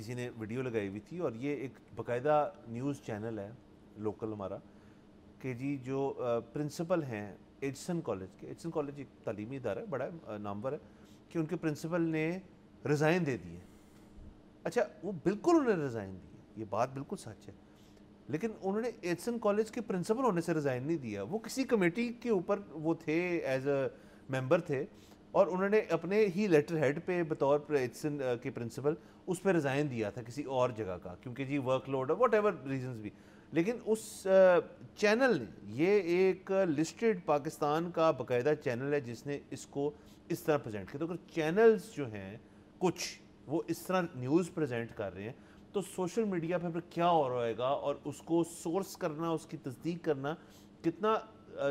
کسی نے ویڈیو لگائی ہوئی تھی اور یہ ایک باقاعدہ نیوز چینل ہے لوکل ہمارا کہ جی جو پرنسپل ہیں ایجسن کالج کے، ایجسن کالج ایک تعلیمی ادارہ ہے، بڑا نامور ہے، کہ ان کے پرنسپل نے ریزائن دے دیے. اچھا وہ بالکل انہوں نے ریزائن دی، یہ بات بالکل سچ ہے، لیکن انہوں نے ایجسن کالج کے پرنسپل ہونے سے ریزائن نہیں دیا. وہ کسی کمیٹی کے اوپر وہ تھے، ایز اے ممبر تھے، اور انہوں نے اپنے ہی لیٹر ہیڈ پہ بطور ایجسن کے پرنسپل اس پہ ریزائن دیا تھا کسی اور جگہ کا، کیونکہ جی workload whatever reasons بھی. لیکن اس چینل نے، یہ ایک لسٹڈ پاکستان کا باقاعدہ چینل ہے جس نے اس کو اس طرح پریزنٹ کیا. تو اگر چینلز جو ہیں کچھ وہ اس طرح نیوز پریزنٹ کر رہے ہیں تو سوشل میڈیا پہ پھر کیا ہو رہے گا، اور اس کو سورس کرنا، اس کی تصدیق کرنا کتنا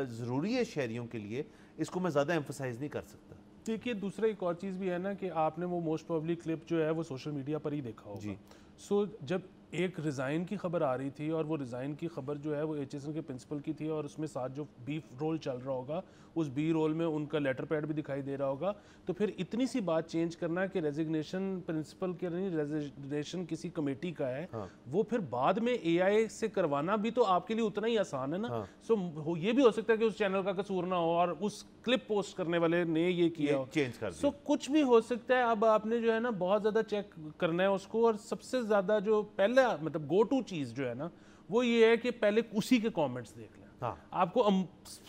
ضروری ہے شہریوں کے لیے، اس کو میں زیادہ ایمفسائز نہیں کر سکتا. دیکھیے دوسرا ایک اور چیز بھی ہے نا کہ آپ نے وہ موسٹ پروبلی کلپ جو ہے وہ سوشل میڈیا پر ہی دیکھا ہوگا. سو جب ایک ریزائن کی خبر آ رہی تھی اور وہ ریزائن کی خبر جو ہے وہ ایچ ایس این کے پرنسپل کی تھی، اور اس میں ساتھ جو بی رول چل رہا ہوگا اس بی رول میں ان کا لیٹر پیڈ بھی دکھائی دے رہا ہوگا، تو پھر اتنی سی بات چینج کرنا کہ ریزگنیشن پرنسپل کے نہیں، ریزگنیشن کسی کمیٹی کا ہے، وہ پھر بعد میں اے آئی سے کروانا بھی تو آپ کے لیے اتنا ہی آسان ہے نا. سو یہ بھی ہو سکتا ہے کہ اس چینل کا قصور نہ ہو اور اس کلپ پوسٹ کرنے والے نے یہ کیا ہو، چینج کر دیا. سو کچھ بھی ہو سکتا ہے. اب آپ نے جو ہے نا بہت زیادہ چیک کرنا ہے اس کو، اور سب سے زیادہ جو پہلا مطلب گو ٹو چیز جو ہے نا وہ یہ ہے کہ پہلے اسی کے کامنٹس دیکھ لیں. آپ کو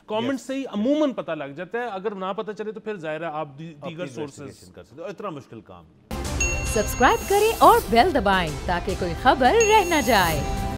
کامنٹ سے ہی عموماً پتہ لگ جاتا ہے، اگر نہ پتہ چلے تو پھر ظاہر ہے آپ دیگر سورسز کر سکتے. اور اتنا مشکل کام نہیں. سبسکرائب کریں اور بیل دبائیں تاکہ کوئی خبر رہ نہ جائے.